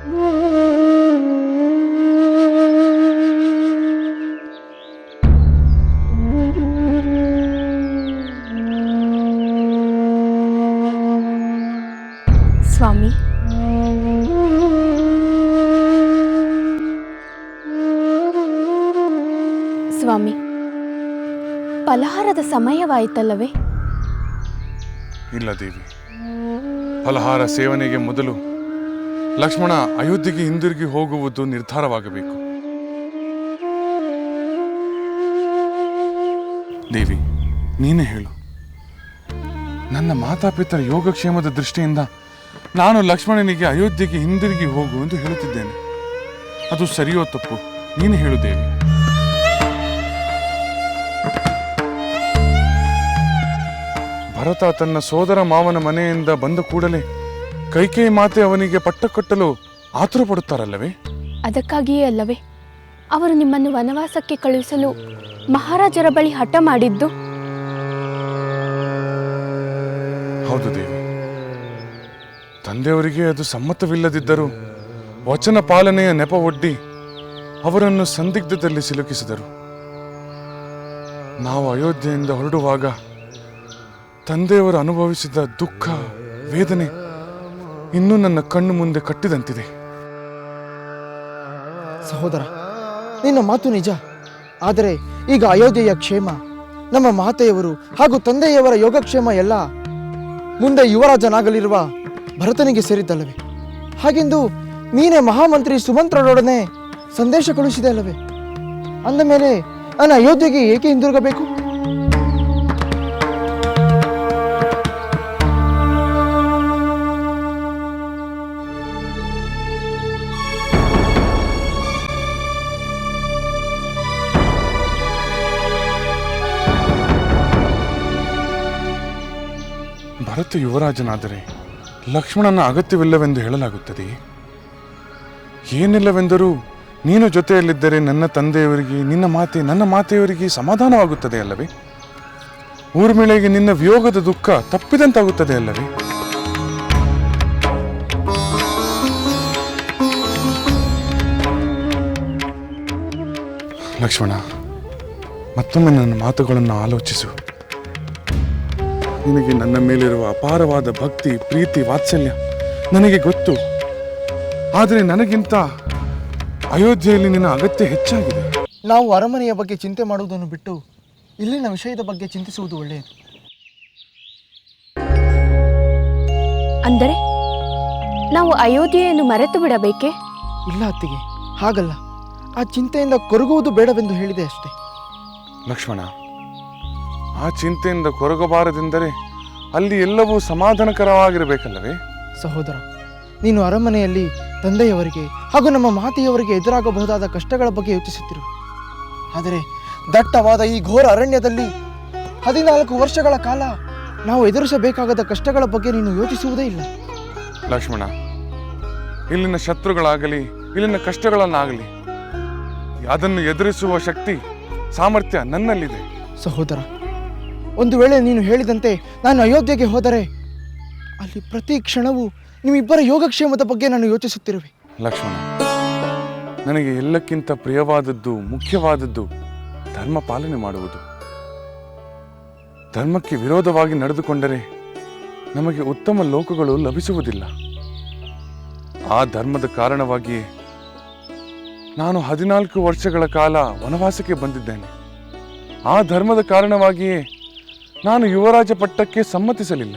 ಸ್ವಾಮಿ, ಸ್ವಾಮಿ, ಫಲಹಾರದ ಸಮಯವಾಯಿತಲ್ಲವೇ? ಇಲ್ಲ ದೇವಿ, ಫಲಹಾರ ಸೇವನೆಗೆ ಮೊದಲು ಲಕ್ಷ್ಮಣ ಅಯೋಧ್ಯೆಗೆ ಹಿಂದಿರುಗಿ ಹೋಗುವುದು ನಿರ್ಧಾರವಾಗಬೇಕು. ದೇವಿ, ನೀನೇ ಹೇಳು. ನನ್ನ ಮಾತಾಪಿತರ ಯೋಗಕ್ಷೇಮದ ದೃಷ್ಟಿಯಿಂದ ನಾನು ಲಕ್ಷ್ಮಣನಿಗೆ ಅಯೋಧ್ಯೆಗೆ ಹಿಂದಿರುಗಿ ಹೋಗು ಎಂದು ಹೇಳುತ್ತಿದ್ದೇನೆ. ಅದು ಸರಿಯೋ ತಪ್ಪು? ನೀನು ಹೇಳು ದೇವಿ. ಭರತ ತನ್ನ ಸೋದರ ಮಾವನ ಮನೆಯಿಂದ ಬಂದ ಕೂಡಲೇ ಕೈಕೇಯಿ ಮಾತೆ ಅವನಿಗೆ ಪಟ್ಟ ಕಟ್ಟಲು ಆತುರ ಪಡುತ್ತಾರಲ್ಲವೇ? ಅದಕ್ಕಾಗಿಯೇ ಅಲ್ಲವೇ ಅವರು ನಿಮ್ಮನ್ನು ವನವಾಸಕ್ಕೆ ಕಳುಹಿಸಲು ಮಹಾರಾಜರ ಬಳಿ ಹಠ ಮಾಡಿದ್ದು? ಹೌದು ದೇವಿ, ತಂದೆಯವರಿಗೆ ಅದು ಸಮ್ಮತವಿಲ್ಲದಿದ್ದರೂ ವಚನ ಪಾಲನೆಯ ನೆಪ ಒಡ್ಡಿ ಅವರನ್ನು ಸಂದಿಗ್ಧದಲ್ಲಿ ಸಿಲುಕಿಸಿದರು. ನಾವು ಅಯೋಧ್ಯೆಯಿಂದ ಹೊರಡುವಾಗ ತಂದೆಯವರು ಅನುಭವಿಸಿದ ದುಃಖ, ವೇದನೆ ಇನ್ನೂ ನನ್ನ ಕಣ್ಣು ಮುಂದೆ ಕಟ್ಟಿದಂತಿದೆ. ಸಹೋದರ, ನಿನ್ನ ಮಾತು ನಿಜ. ಆದರೆ ಈಗ ಅಯೋಧ್ಯೆಯ ಕ್ಷೇಮ, ನಮ್ಮ ಮಾತೆಯವರು ಹಾಗೂ ತಂದೆಯವರ ಯೋಗಕ್ಷೇಮ ಎಲ್ಲ ಮುಂದೆ ಯುವರಾಜನಾಗಲಿರುವ ಭರತನಿಗೆ ಸೇರಿದ್ದಲ್ಲವೇ? ಹಾಗೆಂದು ನೀನೇ ಮಹಾಮಂತ್ರಿ ಸುಮಂತ್ರರೊಡನೆ ಸಂದೇಶ ಕಳುಹಿಸಿದೆ ಅಲ್ಲವೇ? ಅಂದ ಮೇಲೆ ನಾನು ಅಯೋಧ್ಯೆಗೆ ಏಕೆ ಹಿಂದಿರುಗಬೇಕು? ಭರತ ಯುವರಾಜನಾದರೆ ಲಕ್ಷ್ಮಣನ ಅಗತ್ಯವಿಲ್ಲವೆಂದು ಹೇಳಲಾಗುತ್ತದೆ. ಏನಿಲ್ಲವೆಂದರೂ ನೀನು ಜೊತೆಯಲ್ಲಿದ್ದರೆ ನನ್ನ ತಂದೆಯವರಿಗೆ, ನನ್ನ ಮಾತೆಯವರಿಗೆ ಸಮಾಧಾನವಾಗುತ್ತದೆ ಅಲ್ಲವೇ? ಊರ್ಮಿಳೆಗೆ ನಿನ್ನ ವಿಯೋಗದ ದುಃಖ ತಪ್ಪಿದಂತಾಗುತ್ತದೆ ಅಲ್ಲವೇ? ಲಕ್ಷ್ಮಣ, ಮತ್ತೊಮ್ಮೆ ನನ್ನ ಮಾತುಗಳನ್ನು ಆಲೋಚಿಸು. ನಿನಗೆ ನನ್ನ ಮೇಲಿರುವ ಅಪಾರವಾದ ಭಕ್ತಿ, ಪ್ರೀತಿ, ವಾತ್ಸಲ್ಯ ನನಗೆ ಗೊತ್ತು. ಆದರೆ ನನಗಿಂತ ಅಯೋಧ್ಯೆಯಲ್ಲಿ ನಿನ್ನ ಅಗತ್ಯ ಹೆಚ್ಚಾಗಿದೆ. ನಾವು ಅರಮನೆಯ ಬಗ್ಗೆ ಚಿಂತೆ ಮಾಡುವುದನ್ನು ಬಿಟ್ಟು ಇಲ್ಲಿನ ವಿಷಯದ ಬಗ್ಗೆ ಚಿಂತಿಸುವುದು ಒಳ್ಳೆಯದು. ಅಂದರೆ ನಾವು ಅಯೋಧ್ಯೆಯನ್ನು ಮರೆತು ಬಿಡಬೇಕೆ? ಇಲ್ಲ ಅತ್ತಿಗೆ, ಹಾಗಲ್ಲ. ಆ ಚಿಂತೆಯಿಂದ ಕೊರಗುವುದು ಬೇಡವೆಂದು ಹೇಳಿದೆ ಅಷ್ಟೇ. ಲಕ್ಷ್ಮಣ, ಆ ಚಿಂತೆಯಿಂದ ಕೊರಗಬಾರದೆಂದರೆ ಅಲ್ಲಿ ಎಲ್ಲವೂ ಸಮಾಧಾನಕರವಾಗಿರಬೇಕಲ್ಲವೇ? ಸಹೋದರ, ನೀನು ಅರಮನೆಯಲ್ಲಿ ತಂದೆಯವರಿಗೆ ಹಾಗೂ ನಮ್ಮ ಮಾತೆಯವರಿಗೆ ಎದುರಾಗಬಹುದಾದ ಕಷ್ಟಗಳ ಬಗ್ಗೆ ಯೋಚಿಸುತ್ತಿರುವೆ. ಆದರೆ ದಟ್ಟವಾದ ಈ ಘೋರ ಅರಣ್ಯದಲ್ಲಿ 14 ವರ್ಷಗಳ ಕಾಲ ನಾವು ಎದುರಿಸಬೇಕಾದ ಕಷ್ಟಗಳ ಬಗ್ಗೆ ನೀನು ಯೋಚಿಸುವುದೇ ಇಲ್ಲ. ಲಕ್ಷ್ಮಣ, ಇಲ್ಲಿನ ಶತ್ರುಗಳಾಗಲಿ, ಇಲ್ಲಿನ ಕಷ್ಟಗಳನ್ನಾಗಲಿ ಅದನ್ನು ಎದುರಿಸುವ ಶಕ್ತಿ, ಸಾಮರ್ಥ್ಯ ನನ್ನಲ್ಲಿದೆ. ಸಹೋದರ, ಒಂದು ವೇಳೆ ನೀನು ಹೇಳಿದಂತೆ ನಾನು ಅಯೋಧ್ಯೆಗೆ ಹೋದರೆ ಅಲ್ಲಿ ಪ್ರತಿ ಕ್ಷಣವೂ ನಿಮ್ಮಿಬ್ಬರ ಯೋಗಕ್ಷೇಮದ ಬಗ್ಗೆ ನಾನು ಯೋಚಿಸುತ್ತಿರುವೆ. ಲಕ್ಷ್ಮಣ, ನನಗೆ ಎಲ್ಲಕ್ಕಿಂತ ಪ್ರಿಯವಾದದ್ದು, ಮುಖ್ಯವಾದದ್ದು ಧರ್ಮ ಪಾಲನೆ ಮಾಡುವುದು. ಧರ್ಮಕ್ಕೆ ವಿರೋಧವಾಗಿ ನಡೆದುಕೊಂಡರೆ ನಮಗೆ ಉತ್ತಮ ಲೋಕಗಳು ಲಭಿಸುವುದಿಲ್ಲ. ಆ ಧರ್ಮದ ಕಾರಣವಾಗಿಯೇ ನಾನು 14 ವರ್ಷಗಳ ಕಾಲ ವನವಾಸಕ್ಕೆ ಬಂದಿದ್ದೇನೆ. ಆ ಧರ್ಮದ ಕಾರಣವಾಗಿಯೇ ನಾನು ಯುವರಾಜ ಪಟ್ಟಕ್ಕೆ ಸಮ್ಮತಿಸಲಿಲ್ಲ.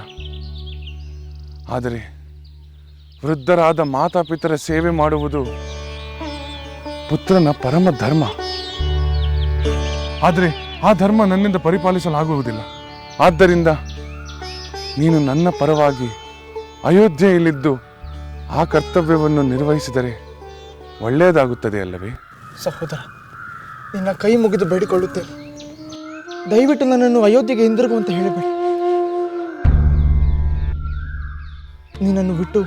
ಆದರೆ ವೃದ್ಧರಾದ ಮಾತಾಪಿತರ ಸೇವೆ ಮಾಡುವುದು ಪುತ್ರನ ಪರಮ ಧರ್ಮ. ಆದರೆ ಆ ಧರ್ಮ ನನ್ನಿಂದ ಪರಿಪಾಲಿಸಲಾಗುವುದಿಲ್ಲ. ಆದ್ದರಿಂದ ನೀನು ನನ್ನ ಪರವಾಗಿ ಅಯೋಧ್ಯೆಯಲ್ಲಿದ್ದು ಆ ಕರ್ತವ್ಯವನ್ನು ನಿರ್ವಹಿಸಿದರೆ ಒಳ್ಳೆಯದಾಗುತ್ತದೆ ಅಲ್ಲವೇ? ಸಹೋದರ, ನಿನ್ನ ಕೈ ಮುಗಿದು ಬೇಡಿಕೊಳ್ಳುತ್ತೇನೆ, ದಯವಿಟ್ಟು ನನ್ನನ್ನು ಅಯೋಧ್ಯೆಗೆ ಹಿಂದಿರುಗುವಂತೆ ಹೇಳಬೇಡಿ. ನಿನ್ನನ್ನು ಬಿಟ್ಟು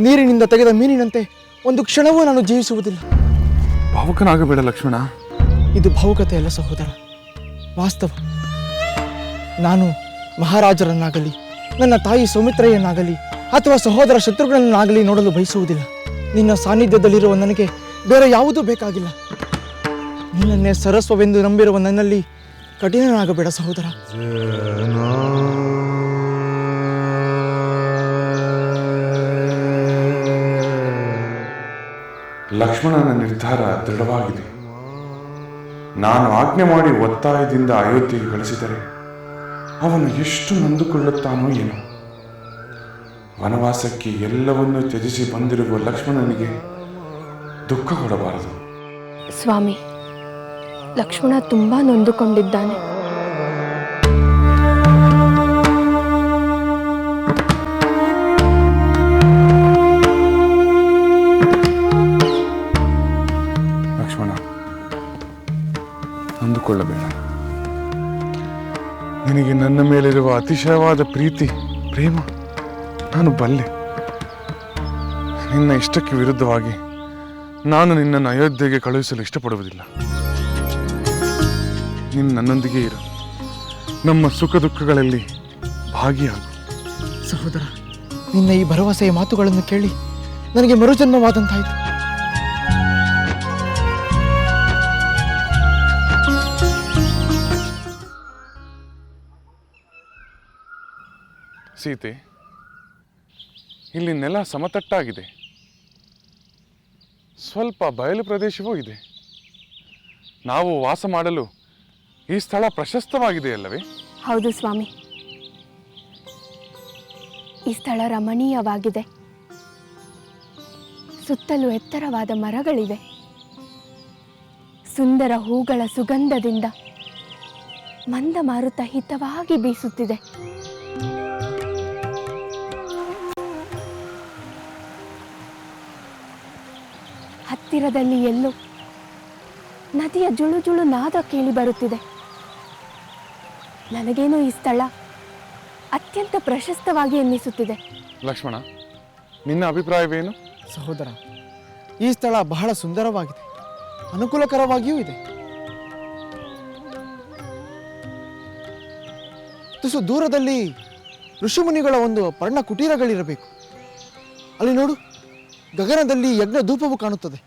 ನೀರಿನಿಂದ ತೆಗೆದ ಮೀನಿನಂತೆ ಒಂದು ಕ್ಷಣವೂ ನಾನು ಜೀವಿಸುವುದಿಲ್ಲ. ಭಾವುಕನಾಗಬೇಡ ಲಕ್ಷ್ಮಣ. ಇದು ಭಾವುಕತೆ ಅಲ್ಲ ಸಹೋದರ, ವಾಸ್ತವ. ನಾನು ಮಹಾರಾಜರನ್ನಾಗಲಿ, ನನ್ನ ತಾಯಿ ಸೌಮಿತ್ರೆಯನ್ನಾಗಲಿ ಅಥವಾ ಸಹೋದರ ಶತ್ರುಗಳನ್ನಾಗಲಿ ನೋಡಲು ಬಯಸುವುದಿಲ್ಲ. ನಿನ್ನ ಸಾನ್ನಿಧ್ಯದಲ್ಲಿರುವ ನನಗೆ ಬೇರೆ ಯಾವುದೂ ಬೇಕಾಗಿಲ್ಲ. ನಿನ್ನನ್ನೇ ಸರಸ್ವವೆಂದು ನಂಬಿರುವ ನನ್ನಲ್ಲಿ ಕಠಿಣನಾಗಬೇಡ ಸಹೋದರ. ಲಕ್ಷ್ಮಣನ ನಿರ್ಧಾರ ದೃಢವಾಗಿದೆ. ನಾನು ಆಜ್ಞೆ ಮಾಡಿ ಒತ್ತಾಯದಿಂದ ಅಯೋಧ್ಯೆಗೆ ಕಳಿಸಿದರೆ ಅವನು ಎಷ್ಟು ನೊಂದುಕೊಳ್ಳುತ್ತಾನೋ ಏನೋ. ವನವಾಸಕ್ಕೆ ಎಲ್ಲವನ್ನೂ ತ್ಯಜಿಸಿ ಬಂದಿರುವ ಲಕ್ಷ್ಮಣನಿಗೆ ದುಃಖ ಕೊಡಬಾರದು. ಸ್ವಾಮಿ, ಲಕ್ಷ್ಮಣ ತುಂಬಾ ನೊಂದುಕೊಂಡಿದ್ದಾನೆ. ಲಕ್ಷ್ಮಣ, ನೊಂದುಕೊಳ್ಳಬೇಡ. ನಿನಗೆ ನನ್ನ ಮೇಲಿರುವ ಅತಿಶಯವಾದ ಪ್ರೀತಿ, ಪ್ರೇಮ ನಾನು ಬಲ್ಲೆ. ನಿನ್ನ ಇಷ್ಟಕ್ಕೆ ವಿರುದ್ಧವಾಗಿ ನಾನು ನಿನ್ನನ್ನು ಅಯೋಧ್ಯೆಗೆ ಕಳುಹಿಸಲು ಇಷ್ಟಪಡುವುದಿಲ್ಲ. ನೀನು ನನ್ನೊಂದಿಗೆ ಇರು, ನಮ್ಮ ಸುಖ ದುಃಖಗಳಲ್ಲಿ ಭಾಗಿಯಾಗು. ಸಹೋದರ, ನಿನ್ನ ಈ ಭರವಸೆಯ ಮಾತುಗಳನ್ನು ಕೇಳಿ ನನಗೆ ಮರುಜನ್ಮವಾದಂತಾಯಿತು. ಸೀತೆ, ಇಲ್ಲಿ ನೆಲ ಸಮತಟ್ಟಾಗಿದೆ, ಸ್ವಲ್ಪ ಬಯಲು ಪ್ರದೇಶವೂ ಇದೆ. ನಾವು ವಾಸ ಮಾಡಲು ಈ ಸ್ಥಳ ಪ್ರಶಸ್ತವಾಗಿದೆಯಲ್ಲವೇ? ಹೌದು ಸ್ವಾಮಿ, ಈ ಸ್ಥಳ ರಮಣೀಯವಾಗಿದೆ. ಸುತ್ತಲೂ ಎತ್ತರವಾದ ಮರಗಳಿವೆ. ಸುಂದರ ಹೂಗಳ ಸುಗಂಧದಿಂದ ಮಂದ ಮಾರುತ ಹಿತವಾಗಿ ಬೀಸುತ್ತಿದೆ. ಹತ್ತಿರದಲ್ಲಿ ಎಲ್ಲೋ ನದಿಯ ಜುಳು ಜುಳು ನಾದ ಕೇಳಿ ಬರುತ್ತಿದೆ. ನನಗೇನೋ ಈ ಸ್ಥಳ ಅತ್ಯಂತ ಪ್ರಶಸ್ತವಾಗಿ ಎನ್ನಿಸುತ್ತಿದೆ. ಲಕ್ಷ್ಮಣ, ನಿನ್ನ ಅಭಿಪ್ರಾಯವೇನು? ಸಹೋದರ, ಈ ಸ್ಥಳ ಬಹಳ ಸುಂದರವಾಗಿದೆ, ಅನುಕೂಲಕರವಾಗಿಯೂ ಇದೆ. ತುಸು ದೂರದಲ್ಲಿ ಋಷಿಮುನಿಗಳ ಒಂದು ಪರ್ಣ ಕುಟೀರಗಳಿರಬೇಕು. ಅಲ್ಲಿ ನೋಡು, ಗಗನದಲ್ಲಿ ಯಜ್ಞ ಧೂಪವು ಕಾಣುತ್ತದೆ.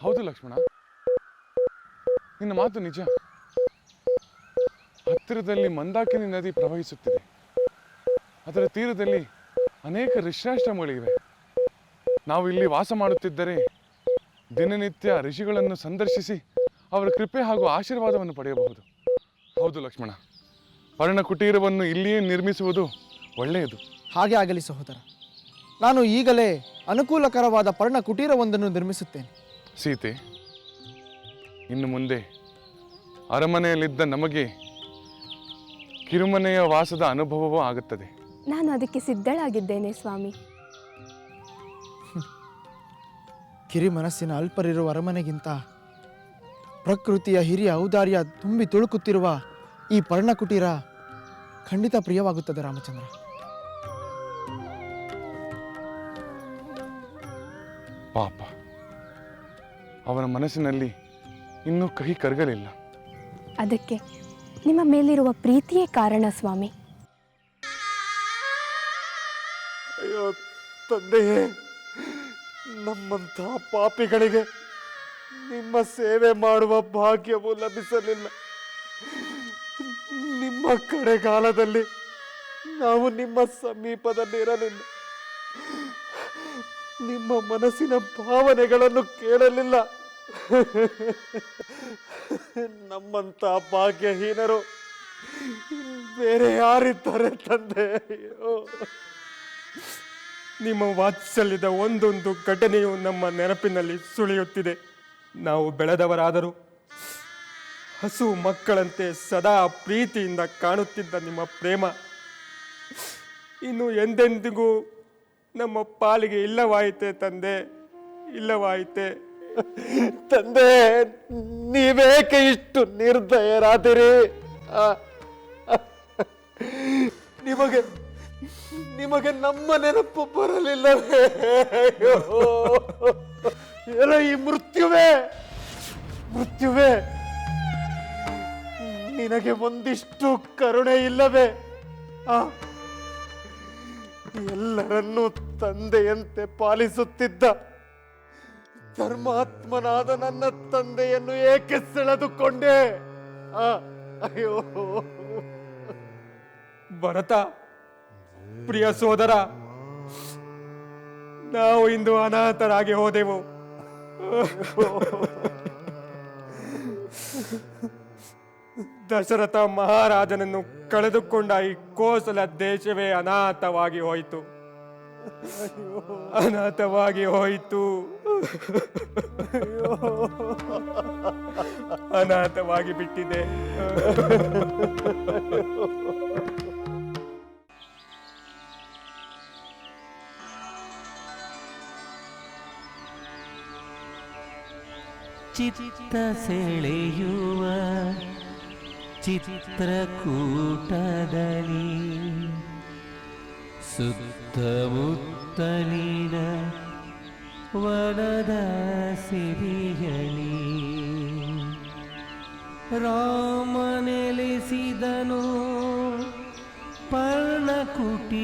ಹೌದು ಲಕ್ಷ್ಮಣ, ನಿನ್ನ ಮಾತು ನಿಜ. ಹತ್ತಿರದಲ್ಲಿ ಮಂದಾಕಿನಿ ನದಿ ಪ್ರವಹಿಸುತ್ತಿದೆ. ಅದರ ತೀರದಲ್ಲಿ ಅನೇಕ ಋಷ್ಯಾಶ್ರಮಗಳಿವೆ. ನಾವು ಇಲ್ಲಿ ವಾಸ ಮಾಡುತ್ತಿದ್ದರೆ ದಿನನಿತ್ಯ ಋಷಿಗಳನ್ನು ಸಂದರ್ಶಿಸಿ ಅವರ ಕೃಪೆ ಹಾಗೂ ಆಶೀರ್ವಾದವನ್ನು ಪಡೆಯಬಹುದು. ಹೌದು ಲಕ್ಷ್ಮಣ, ಪರ್ಣ ಕುಟೀರವನ್ನು ಇಲ್ಲಿಯೇ ನಿರ್ಮಿಸುವುದು ಒಳ್ಳೆಯದು. ಹಾಗೆ ಆಗಲಿ ಸಹೋದರ. ನಾನು ಈಗಲೇ ಅನುಕೂಲಕರವಾದ ಪರ್ಣ ಕುಟೀರವೊಂದನ್ನು ನಿರ್ಮಿಸುತ್ತೇನೆ. ಸೀತೆ, ಇನ್ನು ಮುಂದೆ ಅರಮನೆಯಲ್ಲಿದ್ದ ನಮಗೆ ಕಿರುಮನೆಯ ವಾಸದ ಅನುಭವವೂ ಆಗುತ್ತದೆ. ನಾನು ಅದಕ್ಕೆ ಸಿದ್ಧಳಾಗಿದ್ದೇನೆ ಸ್ವಾಮಿ. ಕಿರಿ ಮನಸ್ಸಿನ ಅಲ್ಪರಿರುವ ಅರಮನೆಗಿಂತ ಪ್ರಕೃತಿಯ ಹಿರಿಯ ಔದಾರ್ಯ ತುಂಬಿ ತುಳುಕುತ್ತಿರುವ ಈ ಪರ್ಣ ಕುಟೀರ ಖಂಡಿತ ಪ್ರಿಯವಾಗುತ್ತದೆ ರಾಮಚಂದ್ರ. ಪಾಪ, ಅವನ ಮನಸ್ಸಿನಲ್ಲಿ ಇನ್ನೂ ಕಹಿ ಕರಗಲಿಲ್ಲ. ಅದಕ್ಕೆ ನಿಮ್ಮ ಮೇಲಿರುವ ಪ್ರೀತಿಯೇ ಕಾರಣ ಸ್ವಾಮಿ. ಅಯ್ಯೋ ತಂದೆಯೇ, ನಮ್ಮಂತಹ ಪಾಪಿಗಳಿಗೆ ನಿಮ್ಮ ಸೇವೆ ಮಾಡುವ ಭಾಗ್ಯವು ಲಭಿಸಲಿಲ್ಲ. ನಿಮ್ಮ ಕಡೆಗಾಲದಲ್ಲಿ ನಾವು ನಿಮ್ಮ ಸಮೀಪದಲ್ಲಿರಲಿಲ್ಲ. ನಿಮ್ಮ ಮನಸ್ಸಿನ ಭಾವನೆಗಳನ್ನು ಕೇಳಲಿಲ್ಲ. ನಮ್ಮಂತ ಭಾಗ್ಯಹೀನರು ಬೇರೆ ಯಾರಿದ್ದಾರೆ ತಂದೆ? ನಿಮ್ಮ ವಾತ್ಸಲ್ಯದ ಒಂದೊಂದು ಘಟನೆಯು ನಮ್ಮ ನೆನಪಿನಲ್ಲಿ ಸುಳಿಯುತ್ತಿದೆ. ನಾವು ಬೆಳೆದವರಾದರೂ ಹಸು ಮಕ್ಕಳಂತೆ ಸದಾ ಪ್ರೀತಿಯಿಂದ ಕಾಣುತ್ತಿದ್ದ ನಿಮ್ಮ ಪ್ರೇಮ ಇನ್ನು ಎಂದೆಂದಿಗೂ ನಮ್ಮ ಪಾಲಿಗೆ ಇಲ್ಲವಾಯಿತೆ ತಂದೆ, ಇಲ್ಲವಾಯಿತೆ. ತಂದೆ, ನೀವೇಕೆ ಇಷ್ಟು ನಿರ್ದಯರಾದಿರಿ? ನಿಮಗೆ ನಿಮಗೆ ನಮ್ಮ ನೆನಪು ಬರಲಿಲ್ಲವೇ? ಎಲ್ಲ ಈ ಮೃತ್ಯುವೇ ನಿನಗೆ ಒಂದಿಷ್ಟು ಕರುಣೆ ಇಲ್ಲವೇ? ಎಲ್ಲರನ್ನೂ ತಂದೆಯಂತೆ ಪಾಲಿಸುತ್ತಿದ್ದ ಧರ್ಮಾತ್ಮನಾದ ನನ್ನ ತಂದೆಯನ್ನು ಏಕೆ ಸೆಳೆದುಕೊಂಡೆ? ಅಯ್ಯೋ ಭರತ, ಪ್ರಿಯ ಸೋದರ, ನಾವು ಇಂದು ಅನಾಥರಾಗಿ ಹೋದೆವು. ದಶರಥ ಮಹಾರಾಜನನ್ನು ಕಳೆದುಕೊಂಡ ಈ ಕೋಸಲ ದೇಶವೇ ಅನಾಥವಾಗಿ ಹೋಯಿತು. ಅನಾಥವಾಗಿ ಹೋಯಿತು. ಅನಾಥವಾಗಿ ಬಿಟ್ಟಿದೆ. ಚಿತ್ತ ಸೆಳೆಯುವ ಚಿತ್ರಕೂಟದಲ್ಲಿ ಸುತ್ತಮುತ್ತಲಿನ ವನದ ಸಿರಿಯಲಿ ರಾಮ ನೆಲೆಸಿದನು ಪರ್ಣಕುಟಿಯಲಿ.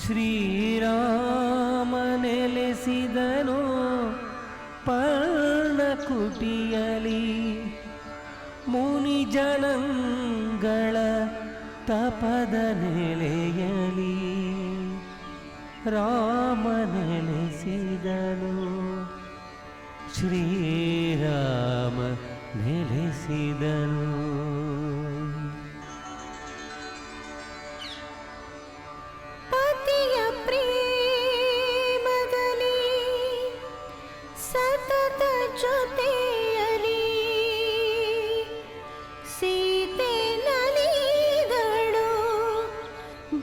ಶ್ರೀರಾಮ ನೆಲೆಸಿದನು ಪರ್ಣಕುಟಿಯಲಿ. ಮುನಿ ಜನಗಳ ತಪದ ನೆಲೆಯಲಿ ರಾಮ ನೆಲೆಸಿದನು. ಶ್ರೀರಾಮ ನೆಲೆಸಿದನು. ಪತಿಯ ಪ್ರೇಮದಲ್ಲಿ ಸತತ ಜೊತೆಯಲಿ ಸೀತೆ ನಲಿದಳು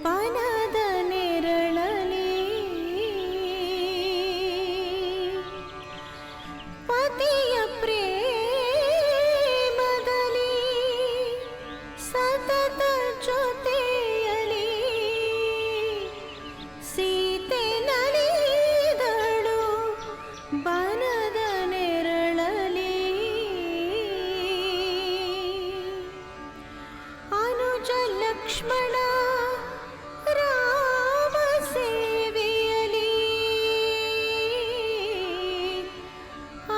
ಬನದ ನೆರಳಲಿ. ಪತಿಯ ಪ್ರೇಮದಲ್ಲಿ ಸತತ ಜೊತೆಯಲಿ ಸೀತೆ ನಲಿದಳು ಬನದ ನೆರಳಲಿ. ಅನುಜ ಲಕ್ಷ್ಮಣ ರಾಮ ಸೇವೆಯಲಿ.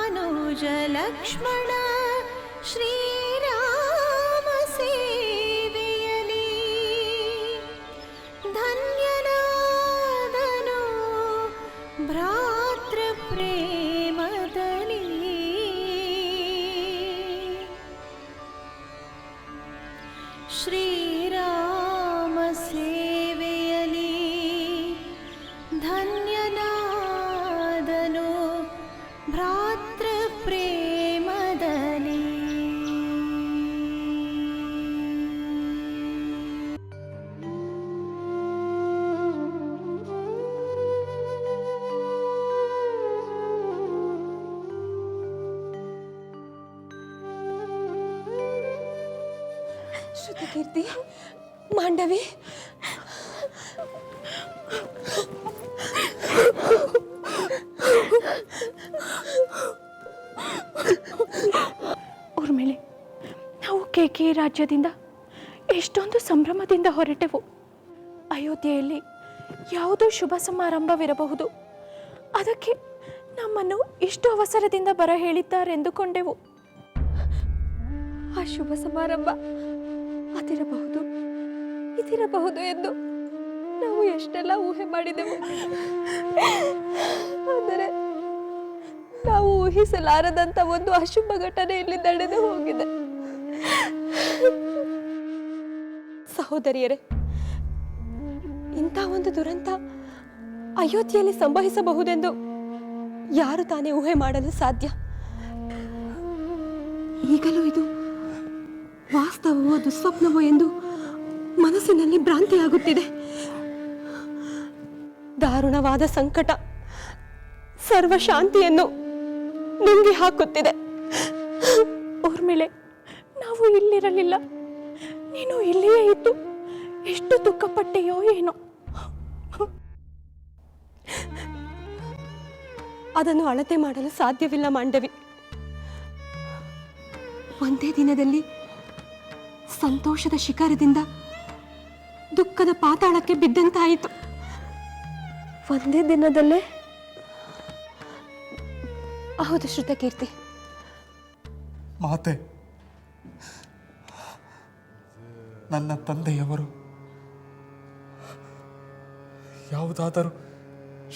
ಅನುಜ ಲಕ್ಷ್ಮಣ ಶ್ರೀರಾಮ ಸೇವೆಯಲಿ ಧನ್ಯನಾದನು ಭ್ರಾತೃ ಪ್ರೇಮದಲ್ಲಿ. ಶ್ರೀರಾಮ ಸೇವೆಯಲಿ ಧನ್ಯನಾದನು ಭ್ರಾತೃ ಪ್ರೇಮದಲ್ಲಿ. ಶ್ರುತಕೀರ್ತಿ, ಮಾಂಡವಿ, ಊರ್ಮಿಳೆ, ನಾವು ಕೇಕೆ ರಾಜ್ಯದಿಂದ ಎಷ್ಟೊಂದು ಸಂಭ್ರಮದಿಂದ ಹೊರಟೆವು. ಅಯೋಧ್ಯೆಯಲ್ಲಿ ಯಾವುದೋ ಶುಭ ಸಮಾರಂಭವಿರಬಹುದು, ಅದಕ್ಕೆ ನಮ್ಮನ್ನು ಇಷ್ಟು ಅವಸರದಿಂದ ಬರ ಹೇಳಿದ್ದಾರೆಂದುಕೊಂಡೆವು. ಆ ಶುಭ ಸಮಾರಂಭ ಅದಿರಬಹುದು ಇದಿರಬಹುದು ಎಂದು ನಾವು ಎಷ್ಟೆಲ್ಲ ಊಹೆ ಮಾಡಿದೆವು. ಆದರೆ ನಾವು ಊಹಿಸಲಾರದಂಥ ಒಂದು ಅಶುಭ ಘಟನೆ ಇಲ್ಲಿ ನಡೆದು ಹೋಗಿದೆ. ಸಹೋದರಿಯರೇ, ಇಂಥ ಒಂದು ದುರಂತ ಅಯೋಧ್ಯೆಯಲ್ಲಿ ಸಂಭವಿಸಬಹುದೆಂದು ಯಾರು ತಾನೇ ಊಹೆ ಮಾಡಲು ಸಾಧ್ಯ? ಈಗಲೂ ಇದು ವಾಸ್ತವವೋ ದುಸ್ವಪ್ನವೋ ಎಂದು ಮನಸ್ಸಿನಲ್ಲಿ ಭ್ರಾಂತಿಯಾಗುತ್ತಿದೆ. ದಾರುಣವಾದ ಸಂಕಟ ಸರ್ವಶಾಂತಿಯನ್ನು ನುಂಗಿ ಹಾಕುತ್ತಿದೆ. ಊರ್ಮಿಳೆ, ನಾವು ಇಲ್ಲಿರಲಿಲ್ಲ, ನೀನು ಇಲ್ಲಿಯೇ ಇದ್ದು ಎಷ್ಟು ದುಃಖಪಟ್ಟೆಯೋ ಏನೋ. ಅದನ್ನು ಅಳತೆ ಮಾಡಲು ಸಾಧ್ಯವಿಲ್ಲ ಮಾಂಡವಿ. ಒಂದೇ ದಿನದಲ್ಲಿ ಸಂತೋಷದ ಶಿಖರದಿಂದ ದುಃಖದ ಪಾತಾಳಕ್ಕೆ ಬಿದ್ದಂತಾಯಿತು. ಒಂದೇ ದಿನದಲ್ಲೇ? ಹೌದು ಶ್ರುತಕೀರ್ತಿ. ಮಾತೆ, ನನ್ನ ತಂದೆಯವರು ಯಾವುದಾದರೂ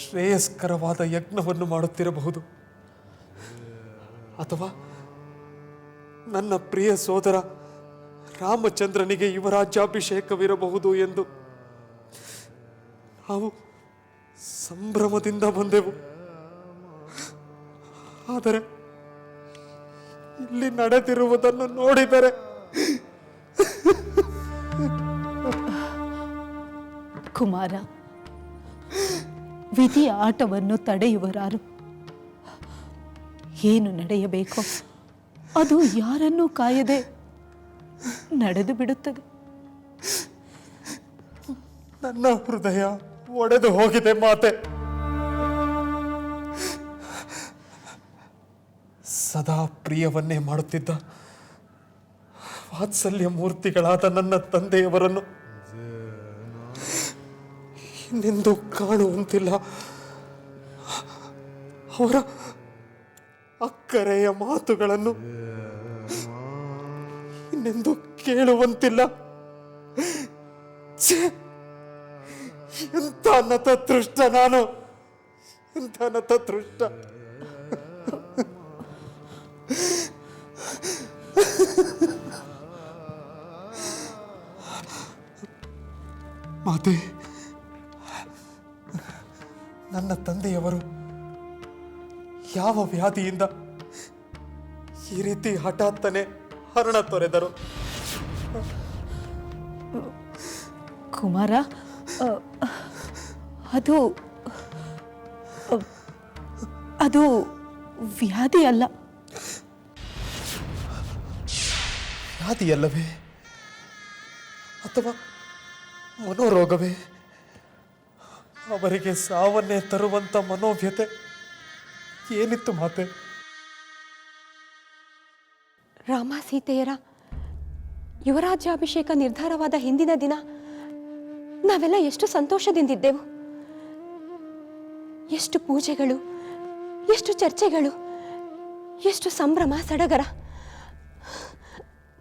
ಶ್ರೇಯಸ್ಕರವಾದ ಯಜ್ಞವನ್ನು ಮಾಡುತ್ತಿರಬಹುದು, ಅಥವಾ ನನ್ನ ಪ್ರಿಯ ಸೋದರ ರಾಮಚಂದ್ರನಿಗೆ ಯುವರಾಜ್ಯಾಭಿಷೇಕವಿರಬಹುದು ಎಂದು ನಾವು ಸಂಭ್ರಮದಿಂದ ಬಂದೆವು. ಆದರೆ ಇಲ್ಲಿ ನಡೆದಿರುವುದನ್ನು ನೋಡಿದರೆ ಕುಮಾರ, ವಿಧಿಯ ಆಟವನ್ನು ತಡೆಯುವರಾರು. ಏನು ನಡೆಯಬೇಕೋ ಅದು ಯಾರನ್ನೂ ಕಾಯದೆ ನಡೆದು ಬಿಡುತ್ತದೆ. ನನ್ನ ಹೃದಯ ಒಡೆದು ಹೋಗಿದೆ ಮಾತೆ. ಸದಾ ಪ್ರಿಯವನ್ನೇ ಮಾಡುತ್ತಿದ್ದ ವಾತ್ಸಲ್ಯ ಮೂರ್ತಿಗಳಾದ ನನ್ನ ತಂದೆಯವರನ್ನು ಇನ್ನೆಂದು ಕಾಣುವಂತಿಲ್ಲ. ಅವರ ಅಕ್ಕರೆಯ ಮಾತುಗಳನ್ನು ಇನ್ನೆಂದು ಕೇಳುವಂತಿಲ್ಲ. ಛೇ, ಎಂಥ ನತದೃಷ್ಟ ನಾನು, ಎಂಥ ನತದೃಷ್ಟ. ಮಾತೆ, ನನ್ನ ತಂದೆಯವರು ಯಾವ ವ್ಯಾಧಿಯಿಂದ ಈ ರೀತಿ ಹಠಾತ್ತನೆ ಹರಣ ತೊರೆದರು? ಕುಮಾರ, ಅದು ಅದು ವ್ಯಾಧಿ ಅಲ್ಲ. ವ್ಯಾಧಿಯಲ್ಲವೇ ಅಥವಾ ಮನೋರೋಗವೇ? ಅವರಿಗೆ ಸಾವನ್ನೇ ತರುವಂತ ಮನೋವ್ಯತೆ ಏನಿತ್ತು ಮಾತೆ? ರಾಮ ಸೀತೆಯರ ಯುವರಾಜ್ಯಾಭಿಷೇಕ ನಿರ್ಧಾರವಾದ ಹಿಂದಿನ ದಿನ ನಾವೆಲ್ಲ ಎಷ್ಟು ಸಂತೋಷದಿಂದಿದ್ದೆವು. ಎಷ್ಟು ಪೂಜೆಗಳು, ಎಷ್ಟು ಚರ್ಚೆಗಳು, ಎಷ್ಟು ಸಂಭ್ರಮ ಸಡಗರ.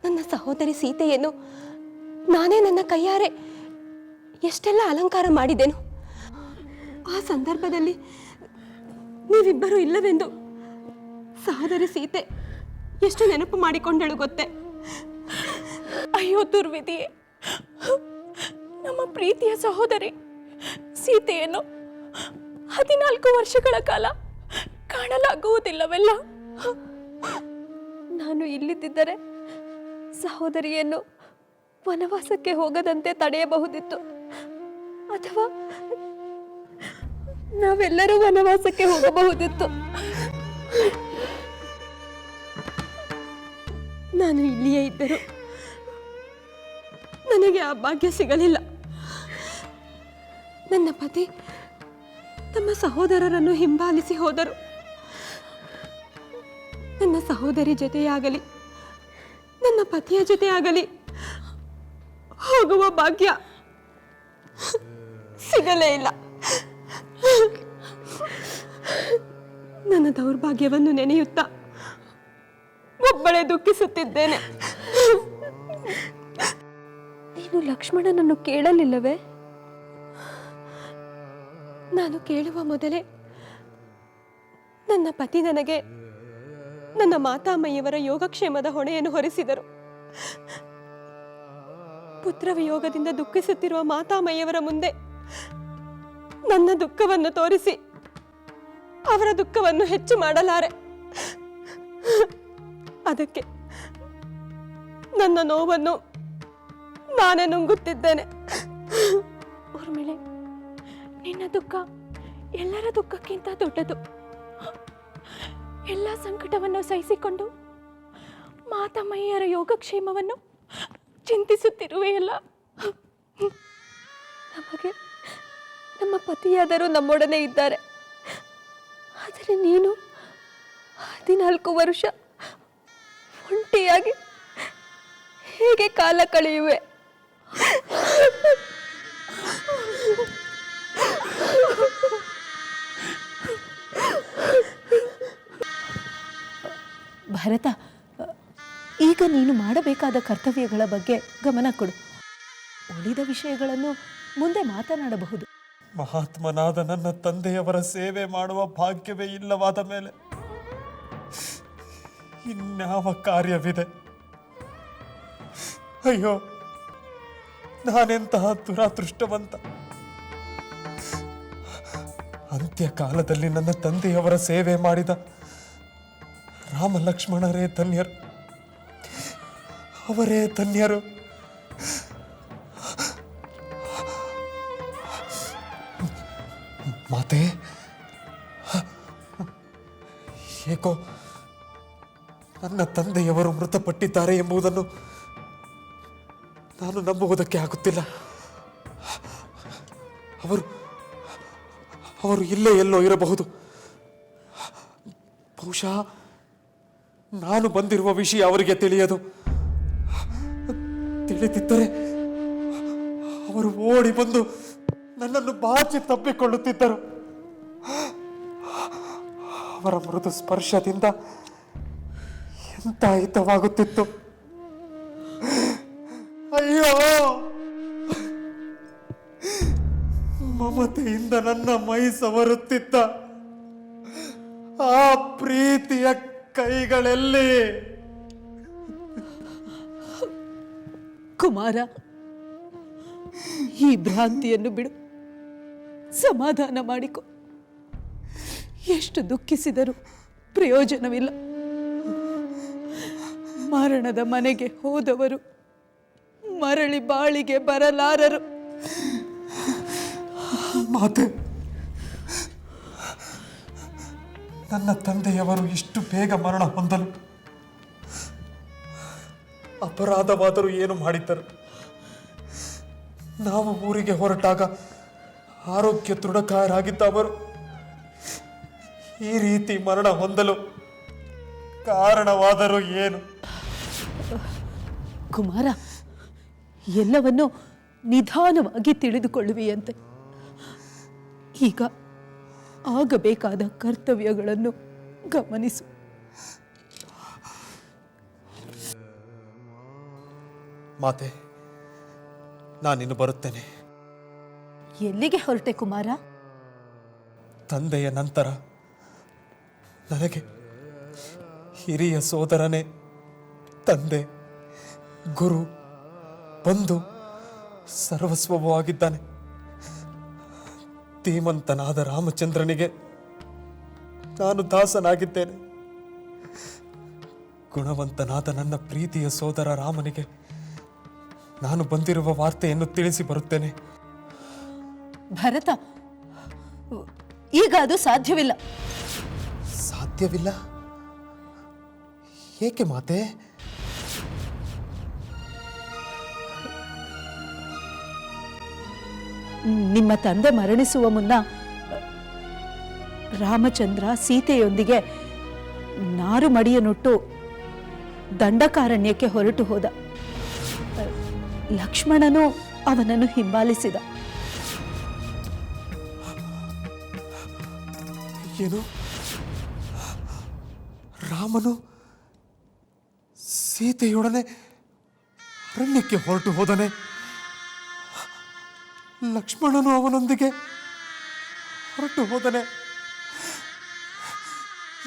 ನನ್ನ ಸಹೋದರಿ ಸೀತೆಯನ್ನು ನಾನೇ ನನ್ನ ಕೈಯಾರೆ ಎಷ್ಟೆಲ್ಲ ಅಲಂಕಾರ ಮಾಡಿದೆನು. ಆ ಸಂದರ್ಭದಲ್ಲಿ ನೀವಿಬ್ಬರು ಇಲ್ಲವೆಂದು ಸಹೋದರಿ ಸೀತೆ ಎಷ್ಟು ನೆನಪು ಮಾಡಿಕೊಂಡಳು ಗೊತ್ತೇ? ಅಯ್ಯೋ ದುರ್ವಿಧಿಯೇ, ನಮ್ಮ ಪ್ರೀತಿಯ ಸಹೋದರಿ ಸೀತೆಯನ್ನು 14 ವರ್ಷಗಳ ಕಾಲ ಕಾಣಲಾಗುವುದಿಲ್ಲವೆಲ್ಲ. ನಾನು ಇಲ್ಲಿದ್ದರೆ ಸಹೋದರಿಯನ್ನು ವನವಾಸಕ್ಕೆ ಹೋಗದಂತೆ ತಡೆಯಬಹುದಿತ್ತು, ಅಥವಾ ನಾವೆಲ್ಲರೂ ವನವಾಸಕ್ಕೆ ಹೋಗಬಹುದಿತ್ತು. ನಾನು ಇಲ್ಲಿಯೇ ಇದ್ದರು ನನಗೆ ಆ ಭಾಗ್ಯ ಸಿಗಲಿಲ್ಲ. ನನ್ನ ಪತಿ ತಮ್ಮ ಸಹೋದರರನ್ನು ಹಿಂಬಾಲಿಸಿ ಹೋದರು. ನನ್ನ ಸಹೋದರಿ ಜೊತೆಯಾಗಲಿ ನನ್ನ ಪತಿಯ ಜೊತೆಯಾಗಲಿ ಹೋಗುವ ಭಾಗ್ಯ ಸಿಗಲೇ ಇಲ್ಲ. ನನ್ನ ದೌರ್ಭಾಗ್ಯವನ್ನು ನೆನೆಯುತ್ತಾ ಒಬ್ಬಳೇ ದುಃಖಿಸುತ್ತಿದ್ದೇನೆ. ನೀನು ಲಕ್ಷ್ಮಣನನ್ನು ಕೇಳಲಿಲ್ಲವೇ? ನಾನು ಕೇಳುವ ಮೊದಲೇ ನನ್ನ ಪತಿ ನನಗೆ ನನ್ನ ಮಾತಾಮಯ್ಯವರ ಯೋಗಕ್ಷೇಮದ ಹೊಣೆಯನ್ನು ಹೊರಿಸಿದರು. ಪುತ್ರ ವಿಯೋಗದಿಂದ ದುಃಖಿಸುತ್ತಿರುವ ಮಾತಾಮಯ್ಯವರ ಮುಂದೆ ನನ್ನ ದುಃಖವನ್ನು ತೋರಿಸಿ ಅವರ ದುಃಖವನ್ನು ಹೆಚ್ಚು ಮಾಡಲಾರೆ. ಅದಕ್ಕೆ ನನ್ನ ನೋವನ್ನು ನಾನೇ ನುಂಗುತ್ತಿದ್ದೇನೆ. ಊರ್ಮಿಳೆ, ನಿನ್ನ ದುಃಖ ಎಲ್ಲರ ದುಃಖಕ್ಕಿಂತ ದೊಡ್ಡದು. ಎಲ್ಲ ಸಂಕಟವನ್ನು ಸಹಿಸಿಕೊಂಡು ಮಾತಮ್ಮಯ್ಯರ ಯೋಗಕ್ಷೇಮವನ್ನು ಚಿಂತಿಸುತ್ತಿರುವೆಯಲ್ಲ. ನಮಗೆ ನಮ್ಮ ಪತಿಯಾದರೂ ನಮ್ಮೊಡನೆ ಇದ್ದಾರೆ, ಆದರೆ ನೀನು 14 ವರ್ಷ ಒಂಟಿಯಾಗಿ ಹೇಗೆ ಕಾಲ ಕಳೆಯುವೆ? ಭರತ, ಈಗ ನೀನು ಮಾಡಬೇಕಾದ ಕರ್ತವ್ಯಗಳ ಬಗ್ಗೆ ಗಮನ ಕೊಡು. ಉಳಿದ ವಿಷಯಗಳನ್ನು ಮುಂದೆ ಮಾತನಾಡಬಹುದು. ಮಹಾತ್ಮನಾದ ನನ್ನ ತಂದೆಯವರ ಸೇವೆ ಮಾಡುವ ಭಾಗ್ಯವೇ ಇಲ್ಲವಾದ ಮೇಲೆ ಇನ್ಯಾವ ಕಾರ್ಯವಿದೆ? ಅಯ್ಯೋ, ನಾನೆಂತಹ ದುರಾದೃಷ್ಟವಂತ. ಅಂತ್ಯಕಾಲದಲ್ಲಿ ನನ್ನ ತಂದೆಯವರ ಸೇವೆ ಮಾಡಿದ ರಾಮ ಲಕ್ಷ್ಮಣರೇ ಧನ್ಯರು, ಅವರೇ ಧನ್ಯರು. ಮಾತೆ, ಏಕೋ ನನ್ನ ತಂದೆಯವರು ಮೃತಪಟ್ಟಿದ್ದಾರೆ ಎಂಬುದನ್ನು ನಾನು ನಂಬುವುದಕ್ಕೆ ಆಗುತ್ತಿಲ್ಲ. ಅವರು ಇಲ್ಲೇ ಎಲ್ಲೋ ಇರಬಹುದು. ಬಹುಶಃ ನಾನು ಬಂದಿರುವ ವಿಷಯ ಅವರಿಗೆ ತಿಳಿಯದು. ತಿಳಿದಿದ್ದರೆ ಅವರು ಓಡಿ ಬಂದು ನನ್ನನ್ನು ಬಾಚಿ ತಪ್ಪಿಕೊಳ್ಳುತ್ತಿದ್ದರು. ಅವರ ಮೃದು ಸ್ಪರ್ಶದಿಂದ ಎಂತ ಹಿತವಾಗುತ್ತಿತ್ತು. ಅಯ್ಯೋ, ಮಮತೆಯಿಂದ ನನ್ನ ಮೈ ಸವರುತ್ತಿದ್ದ ಆ ಪ್ರೀತಿಯ ಕೈಗಳೆಲ್ಲಿ? ಕುಮಾರ, ಈ ಭ್ರಾಂತಿಯನ್ನು ಬಿಡು, ಸಮಾಧಾನ ಮಾಡಿಕೊ. ಎಷ್ಟು ದುಃಖಿಸಿದರೂ ಪ್ರಯೋಜನವಿಲ್ಲ. ಮರಣದ ಮನೆಗೆ ಹೋದವರು ಮರಳಿ ಬಾಳಿಗೆ ಬರಲಾರರು. ಮಾತೆ, ನನ್ನ ತಂದೆಯವರು ಇಷ್ಟು ಬೇಗ ಮರಣ ಹೊಂದಲು ಅಪರಾಧವಾದರೂ ಏನು ಮಾಡಿದ್ದರು? ನಾವು ಊರಿಗೆ ಹೊರಟಾಗ ಆರೋಗ್ಯ ದೃಢಕಾಯರಾಗಿದ್ದ ಅವರು ಈ ರೀತಿ ಮರಣ ಹೊಂದಲು ಕಾರಣವಾದರೂ ಏನು? ಕುಮಾರ, ಎಲ್ಲವನ್ನೂ ನಿಧಾನವಾಗಿ ತಿಳಿದುಕೊಳ್ಳುವಿಯಂತೆ. ಈಗ ಆಗಬೇಕಾದ ಕರ್ತವ್ಯಗಳನ್ನು ಗಮನಿಸು. ಮಾತೆ, ನಾನಿನ್ನು ಬರುತ್ತೇನೆ. ಎಲ್ಲಿಗೆ ಹೊರಟೆ ಕುಮಾರ? ತಂದೆಯ ನಂತರ ನನಗೆ ಹಿರಿಯ ಸೋದರನೇ ತಂದೆ, ಗುರು, ಬಂಧು, ಸರ್ವಸ್ವವೂ ಆಗಿದ್ದಾನೆ. ಧೀಮಂತನಾದ ರಾಮಚಂದ್ರನಿಗೆ ನಾನು ದಾಸನಾಗಿದ್ದೇನೆ. ಗುಣವಂತನಾದ ನನ್ನ ಪ್ರೀತಿಯ ಸೋದರ ರಾಮನಿಗೆ ನಾನು ಬಂದಿರುವ ವಾರ್ತೆಯನ್ನು ತಿಳಿಸಿ ಬರುತ್ತೇನೆ. ಭರತ, ಈಗ ಅದು ಸಾಧ್ಯವಿಲ್ಲ. ಸಾಧ್ಯವಿಲ್ಲ? ಏಕೆ ಮಾತೆ? ನಿಮ್ಮ ತಂದೆ ಮರಣಿಸುವ ಮುನ್ನ ರಾಮಚಂದ್ರ ಸೀತೆಯೊಂದಿಗೆ ನಾರು ಮಡಿಯನ್ನುಟ್ಟು ದಂಡಕಾರಣ್ಯಕ್ಕೆ ಹೊರಟು ಹೋದ. ಲಕ್ಷ್ಮಣನು ಅವನನ್ನು ಹಿಂಬಾಲಿಸಿದ. ಏನು? ರಾಮನು ಸೀತೆಯೊಡನೆ ಅರಣ್ಯಕ್ಕೆ ಹೊರಟು ಹೋದನೆ? ಲಕ್ಷ್ಮಣನು ಅವನೊಂದಿಗೆ ಹೊರಟು ಹೋದನೆ?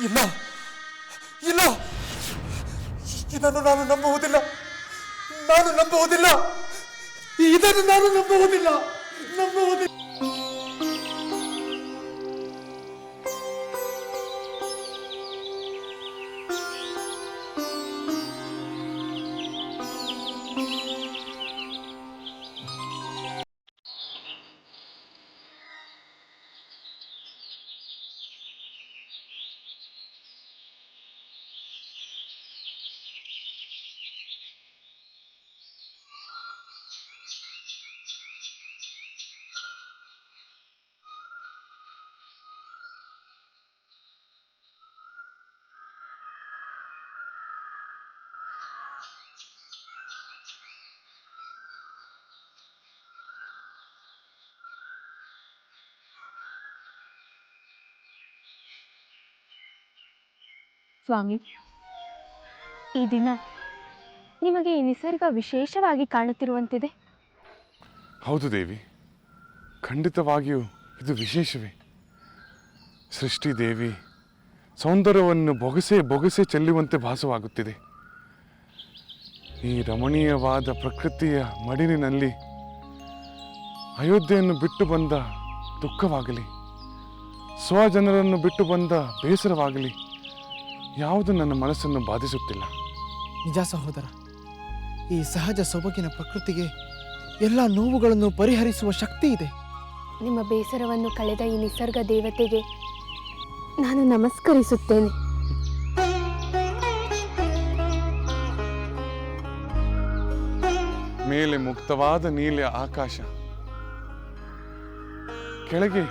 ಇಲ್ಲ ಇಲ್ಲ, ಇದನ್ನು ನಾನು ನಂಬುವುದಿಲ್ಲ. ಇದನ್ನು ನಾನು ನಂಬುವುದಿಲ್ಲ. ಸ್ವಾಮಿ, ಈ ದಿನ ನಿಮಗೆ ಈ ನಿಸರ್ಗ ವಿಶೇಷವಾಗಿ ಕಾಣುತ್ತಿರುವಂತಿದೆ. ಹೌದು ದೇವಿ, ಖಂಡಿತವಾಗಿಯೂ ಇದು ವಿಶೇಷವೇ. ಸೃಷ್ಟಿ ದೇವಿ ಸೌಂದರ್ಯವನ್ನು ಬೊಗಸೆ ಬೊಗಸೆ ಚೆಲ್ಲುವಂತೆ ಭಾಸವಾಗುತ್ತಿದೆ. ಈ ರಮಣೀಯವಾದ ಪ್ರಕೃತಿಯ ಮಡಿಲಿನಲ್ಲಿ ಅಯೋಧ್ಯೆಯನ್ನು ಬಿಟ್ಟು ಬಂದ ದುಃಖವಾಗಲಿ, ಸ್ವಜನರನ್ನು ಬಿಟ್ಟು ಬಂದ ಬೇಸರವಾಗಲಿ ಯಾವುದು ನನ್ನ ಮನಸ್ಸನ್ನು ಬಾಧಿಸುತ್ತಿಲ್ಲ. ನಿಜ ಸಹೋದರ, ಈ ಸಹಜ ಸೊಬಗಿನ ಪ್ರಕೃತಿಗೆ ಎಲ್ಲ ನೋವುಗಳನ್ನು ಪರಿಹರಿಸುವ ಶಕ್ತಿ ಇದೆ. ನಿಮ್ಮ ಬೇಸರವನ್ನು ಕಳೆದ ಈ ನಿಸರ್ಗ ದೇವತೆಗೆ ನಾನು ನಮಸ್ಕರಿಸುತ್ತೇನೆ. ಮೇಲೆ ಮುಕ್ತವಾದ ನೀಲಿ ಆಕಾಶ, ಕೆಳಗೆ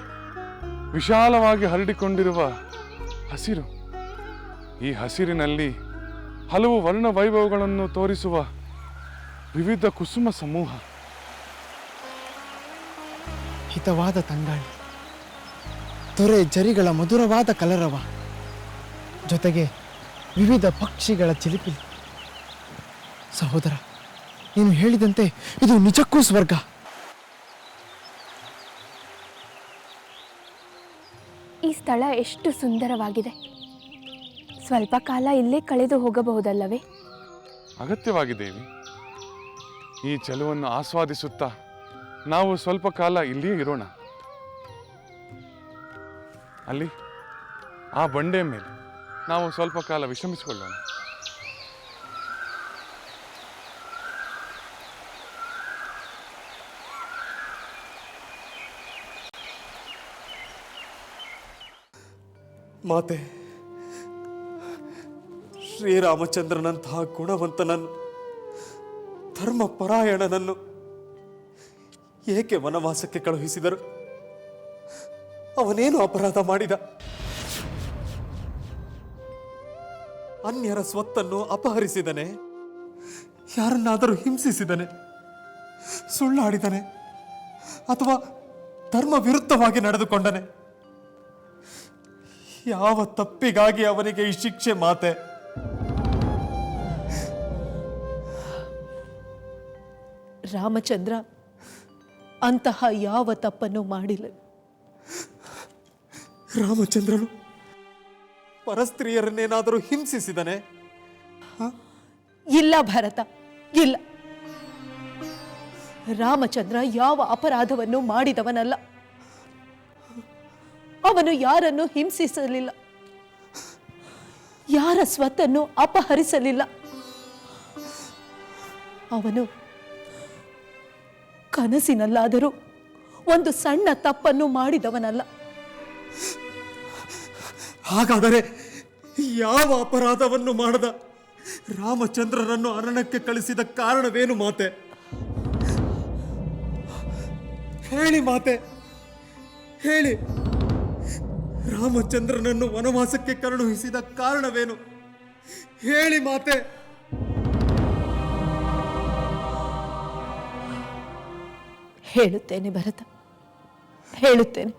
ವಿಶಾಲವಾಗಿ ಹರಡಿಕೊಂಡಿರುವ ಹಸಿರು. ಈ ಹಸಿರಿನಲ್ಲಿ ಹಲವು ವರ್ಣ ವೈಭವಗಳನ್ನು ತೋರಿಸುವ ವಿವಿಧ ಕುಸುಮ ಸಮೂಹ. ಹಿತವಾದ ತಂಗಾಳಿ, ತೊರೆ ಜರಿಗಳ ಮಧುರವಾದ ಕಲರವ, ಜೊತೆಗೆ ವಿವಿಧ ಪಕ್ಷಿಗಳ ಚಿಲಿಪಿಲಿ. ಸಹೋದರ, ನೀನು ಹೇಳಿದಂತೆ ಇದು ನಿಜಕ್ಕೂ ಸ್ವರ್ಗ. ಈ ಸ್ಥಳ ಎಷ್ಟು ಸುಂದರವಾಗಿದೆ. ಸ್ವಲ್ಪ ಕಾಲ ಇಲ್ಲೇ ಕಳೆದು ಹೋಗಬಹುದಲ್ಲವೇ? ಅಗತ್ಯವಾಗಿ ದೇವಿ. ಈ ಚೆಲುವನ್ನು ಆಸ್ವಾದಿಸುತ್ತಾ ನಾವು ಸ್ವಲ್ಪ ಕಾಲ ಇಲ್ಲಿಯೇ ಇರೋಣ. ಅಲ್ಲಿ ಆ ಬಂಡೆಯ ಮೇಲೆ ನಾವು ಸ್ವಲ್ಪ ಕಾಲ ವಿಶ್ರಮಿಸಿಕೊಳ್ಳೋಣ. ಮಾತೆ, ಶ್ರೀರಾಮಚಂದ್ರನಂತಹ ಗುಣವಂತನನ್ನು, ಧರ್ಮಪರಾಯಣನನ್ನು ಏಕೆ ವನವಾಸಕ್ಕೆ ಕಳುಹಿಸಿದರು? ಅವನೇನು ಅಪರಾಧ ಮಾಡಿದ? ಅನ್ಯರ ಸ್ವತ್ತನ್ನು ಅಪಹರಿಸಿದನೆ? ಯಾರನ್ನಾದರೂ ಹಿಂಸಿಸಿದನೆ? ಸುಳ್ಳಾಡಿದನೆ? ಅಥವಾ ಧರ್ಮ ವಿರುದ್ಧವಾಗಿ ನಡೆದುಕೊಂಡನೆ? ಯಾವ ತಪ್ಪಿಗಾಗಿ ಅವನಿಗೆ ಈ ಶಿಕ್ಷೆ ಮಾತೆ? ರಾಮಚಂದ್ರ ಅಂತಹ ಯಾವ ತಪ್ಪನ್ನು ಮಾಡಿಲ್ಲ. ರಾಮಚಂದ್ರನು ಪರಸ್ತ್ರೀಯರನ್ನೇನಾದರೂ ಹಿಂಸಿಸಿದನೆ? ಇಲ್ಲ ಭರತ, ಇಲ್ಲ. ರಾಮಚಂದ್ರ ಯಾವ ಅಪರಾಧವನ್ನು ಮಾಡಿದವನಲ್ಲ. ಅವನು ಯಾರನ್ನು ಹಿಂಸಿಸಲಿಲ್ಲ, ಯಾರ ಸ್ವತ್ತನ್ನು ಅಪಹರಿಸಲಿಲ್ಲ. ಅವನು ಕನಸಿನಲ್ಲಾದರೂ ಒಂದು ಸಣ್ಣ ತಪ್ಪನ್ನು ಮಾಡಿದವನಲ್ಲ. ಹಾಗಾದರೆ ಯಾವ ಅಪರಾಧವನ್ನು ಮಾಡದ ರಾಮಚಂದ್ರನನ್ನು ಅರಣ್ಯಕ್ಕೆ ಕಳಿಸಿದ ಕಾರಣವೇನು ಮಾತೆ? ಹೇಳಿ ಮಾತೆ, ಹೇಳಿ. ರಾಮಚಂದ್ರನನ್ನು ವನವಾಸಕ್ಕೆ ಕಳುಹಿಸಿದ ಕಾರಣವೇನು? ಹೇಳಿ ಮಾತೆ. ಹೇಳುತ್ತೇನೆ ಭರತ, ಹೇಳುತ್ತೇನೆ.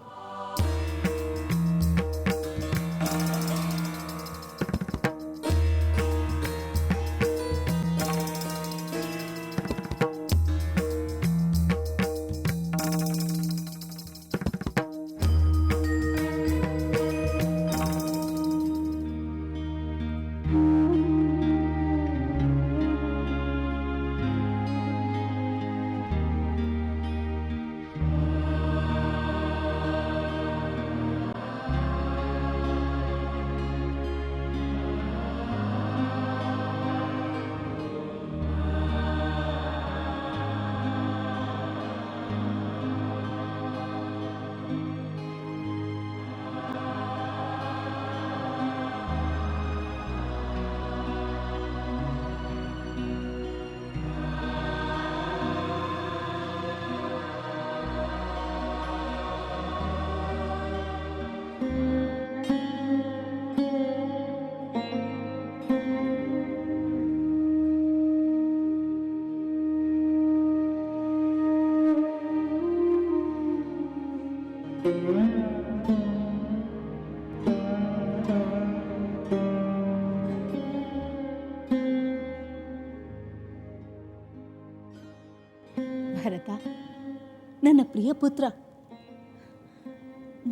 ಪ್ರಿಯಪುತ್ರ,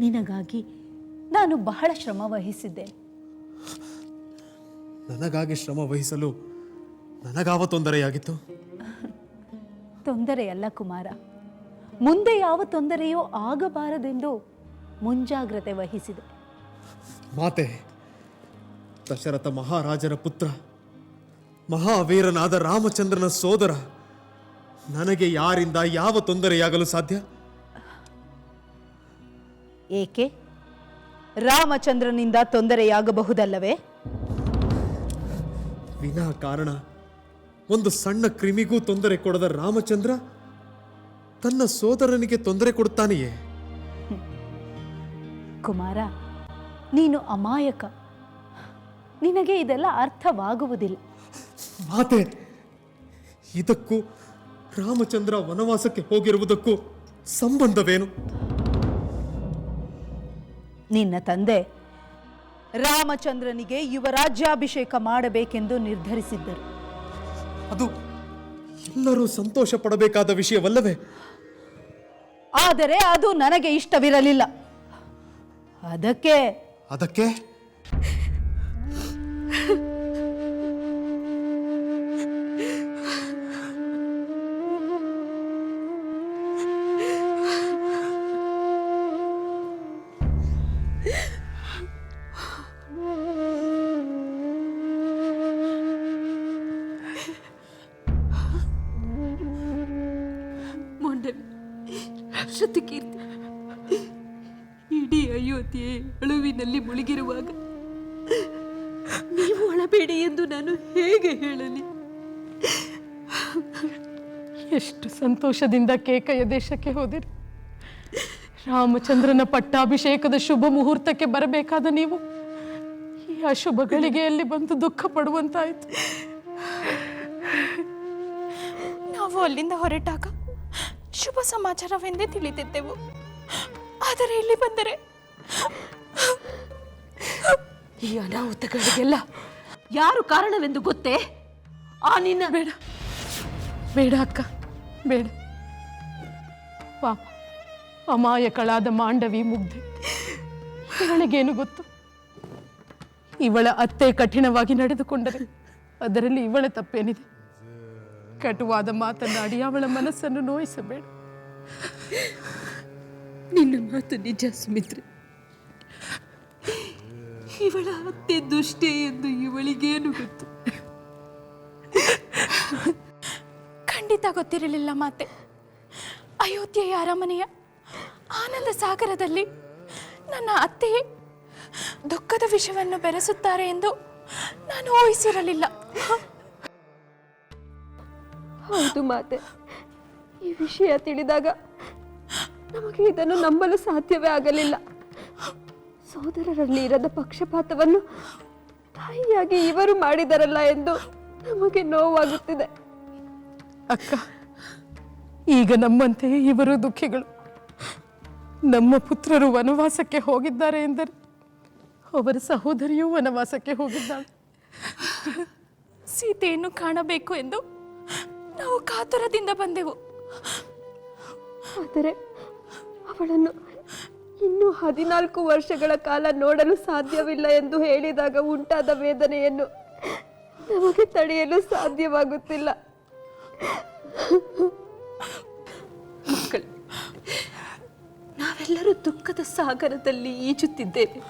ನಿನಗಾಗಿ ನಾನು ಬಹಳ ಶ್ರಮ ವಹಿಸಿದ್ದೇನೆ. ನನಗಾಗಿ ಶ್ರಮ ವಹಿಸಲು ನನಗಾವ ತೊಂದರೆಯಾಗಿತ್ತು? ತೊಂದರೆಯಲ್ಲ ಕುಮಾರ, ಮುಂದೆ ಯಾವ ತೊಂದರೆಯೂ ಆಗಬಾರದೆಂದು ಮುಂಜಾಗ್ರತೆ ವಹಿಸಿದೆ. ಮಾತೆ, ದಶರಥ ಮಹಾರಾಜರ ಪುತ್ರ, ಮಹಾವೀರನಾದ ರಾಮಚಂದ್ರನ ಸೋದರ, ನನಗೆ ಯಾರಿಂದ ಯಾವ ತೊಂದರೆಯಾಗಲು ಸಾಧ್ಯ? ಏಕೆ? ರಾಮಚಂದ್ರನಿಂದ ತೊಂದರೆಯಾಗಬಹುದಲ್ಲವೇ? ವಿನಾಕಾರಣ ಒಂದು ಸಣ್ಣ ಕ್ರಿಮಿಗೂ ತೊಂದರೆ ಕೊಡದ ರಾಮಚಂದ್ರ ತನ್ನ ಸೋದರನಿಗೆ ತೊಂದರೆ ಕೊಡುತ್ತಾನೆಯೇ? ಕುಮಾರ, ನೀನು ಅಮಾಯಕ. ನಿನಗೆ ಇದೆಲ್ಲ ಅರ್ಥವಾಗುವುದಿಲ್ಲ. ಮಾತೆ, ಇದಕ್ಕೂ ರಾಮಚಂದ್ರ ವನವಾಸಕ್ಕೆ ಹೋಗಿರುವುದಕ್ಕೂ ಸಂಬಂಧವೇನು? ನಿನ್ನ ತಂದೆ ರಾಮಚಂದ್ರನಿಗೆ ಯುವರಾಜ್ಯಾಭಿಷೇಕ ಮಾಡಬೇಕೆಂದು ನಿರ್ಧರಿಸಿದ್ದರು. ಅದು ಎಲ್ಲರೂ ಸಂತೋಷ ಪಡಬೇಕಾದ ವಿಷಯವಲ್ಲವೇ? ಆದರೆ ಅದು ನನಗೆ ಇಷ್ಟವಿರಲಿಲ್ಲ. ಅದಕ್ಕೆ ಶ್ರುತಿಕೀರ್ತಿ, ಇಡೀ ಅಯೋಧ್ಯೆ ಅಳುವಿನಲ್ಲಿ ಮುಳುಗಿರುವಾಗ ನೀವು ಅಳಬೇಡಿ ಎಂದು ನಾನು ಹೇಗೆ ಹೇಳಲಿ? ಎಷ್ಟು ಸಂತೋಷದಿಂದ ಕೇಕೆಯ ದೇಶಕ್ಕೆ ಹೋದಿರಿ. ರಾಮಚಂದ್ರನ ಪಟ್ಟಾಭಿಷೇಕದ ಶುಭ ಮುಹೂರ್ತಕ್ಕೆ ಬರಬೇಕಾದ ನೀವು ಈ ಅಶುಭ ಗಳಿಗೆಯಲ್ಲಿ ಬಂದು ದುಃಖ ಪಡುವಂತಾಯಿತು. ನಾವು ಅಲ್ಲಿಂದ ಹೊರಟಾಗ ಶುಭ ಸಮಾಚಾರವೆಂದೇ ತಿಳಿದಿದ್ದೆವು. ಆದರೆ ಇಲ್ಲಿ ಬಂದರೆ ಈ ಅನಾಹುತಗಳಿಗೆಲ್ಲ ಯಾರು ಕಾರಣವೆಂದು ಗೊತ್ತೇ? ಆ ನಿನ್ನ ಬೇಡ ಬೇಡ ಅಕ್ಕ, ಬೇಡ. ಪಾಪ, ಅಮಾಯಕಳಾದ ಮಾಂಡವಿ ಮುಗ್ಧೆ, ಇವಳಿಗೇನು ಗೊತ್ತು? ಇವಳ ಅತ್ತೆ ಕಠಿಣವಾಗಿ ನಡೆದುಕೊಂಡರೆ ಅದರಲ್ಲಿ ಇವಳ ತಪ್ಪೇನಿದೆ? ಕಟುವಾದ ಮಾತನಾಡಿ ಅವಳ ಮನಸ್ಸನ್ನು ನೋಯಿಸಬೇಡ. ನಿನ್ನ ಮಾತು ನಿಜ ಸುಮಿತ್ರೆ. ಇವಳ ಅತ್ತೆ ದುಷ್ಟೆ ಎಂದು ಇವಳಿಗೇನು ಗೊತ್ತು? ಖಂಡಿತ ಗೊತ್ತಿರಲಿಲ್ಲ ಮಾತೆ. ಅಯೋಧ್ಯೆಯ ಅರಮನೆಯ ಆನಂದ ಸಾಗರದಲ್ಲಿ ನನ್ನ ಅತ್ತೆಯೇ ದುಃಖದ ವಿಷಯವನ್ನು ಬೆರೆಸುತ್ತಾರೆ ಎಂದು ನಾನು ಊಹಿಸಿರಲಿಲ್ಲ. ಹೌದು ಮಾತೆ, ಈ ವಿಷಯ ತಿಳಿದಾಗ ನಮಗೆ ಇದನ್ನು ನಂಬಲು ಸಾಧ್ಯವೇ ಆಗಲಿಲ್ಲ. ಸೋದರರಲ್ಲಿ ಇರದ ಪಕ್ಷಪಾತವನ್ನು ತಾಯಿಯಾಗಿ ಇವರು ಮಾಡಿದರಲ್ಲ ಎಂದು ನಮಗೆ ನೋವಾಗುತ್ತಿದೆ. ಅಕ್ಕ, ಈಗ ನಮ್ಮಂತೆಯೇ ಇವರು ದುಃಖಿಗಳು. ನಮ್ಮ ಪುತ್ರರು ವನವಾಸಕ್ಕೆ ಹೋಗಿದ್ದಾರೆ ಎಂದರೆ ಅವರ ಸಹೋದರಿಯೂ ವನವಾಸಕ್ಕೆ ಹೋಗಿದ್ದಾಳೆ. ಸೀತೆಯನ್ನು ಕಾಣಬೇಕು ಎಂದು ನಾವು ಕಾತುರದಿಂದ ಬಂದೆವು. ಆದರೆ ಅವಳನ್ನು ಇನ್ನೂ 14 ವರ್ಷಗಳ ಕಾಲ ನೋಡಲು ಸಾಧ್ಯವಿಲ್ಲ ಎಂದು ಹೇಳಿದಾಗ ಉಂಟಾದ ವೇದನೆಯನ್ನು ನಮಗೆ ತಡೆಯಲು ಸಾಧ್ಯವಾಗುತ್ತಿಲ್ಲ. ಮಕ್ಕಳು, ನಾವೆಲ್ಲರೂ ದುಃಖದ ಸಾಗರದಲ್ಲಿ ಈಜುತ್ತಿದ್ದೇವೆ.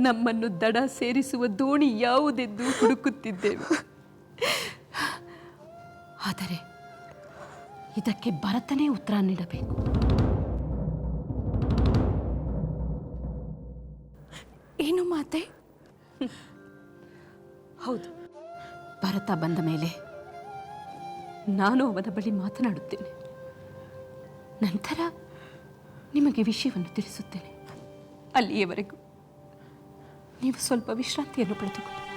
ನಮ್ಮನ್ನು ದಡ ಸೇರಿಸುವ ದೋಣಿ ಯಾವುದೆಂದು ಹುಡುಕುತ್ತಿದ್ದೇವೆ. ಆದರೆ ಇದಕ್ಕೆ ಭರತನೇ ಉತ್ತರ ನೀಡಬೇಕು. ಏನು ಮಾತೆ? ಹೌದು, ಭರತ ಬಂದ ಮೇಲೆ ನಾನು ಅವನ ಬಳಿ ಮಾತನಾಡುತ್ತೇನೆ. ನಂತರ ನಿಮಗೆ ವಿಷಯವನ್ನು ತಿಳಿಸುತ್ತೇನೆ. ಅಲ್ಲಿಯವರೆಗೂ ನೀವು ಸ್ವಲ್ಪ ವಿಶ್ರಾಂತಿಯನ್ನು ಪಡೆದುಕೊಳ್ಳಿ.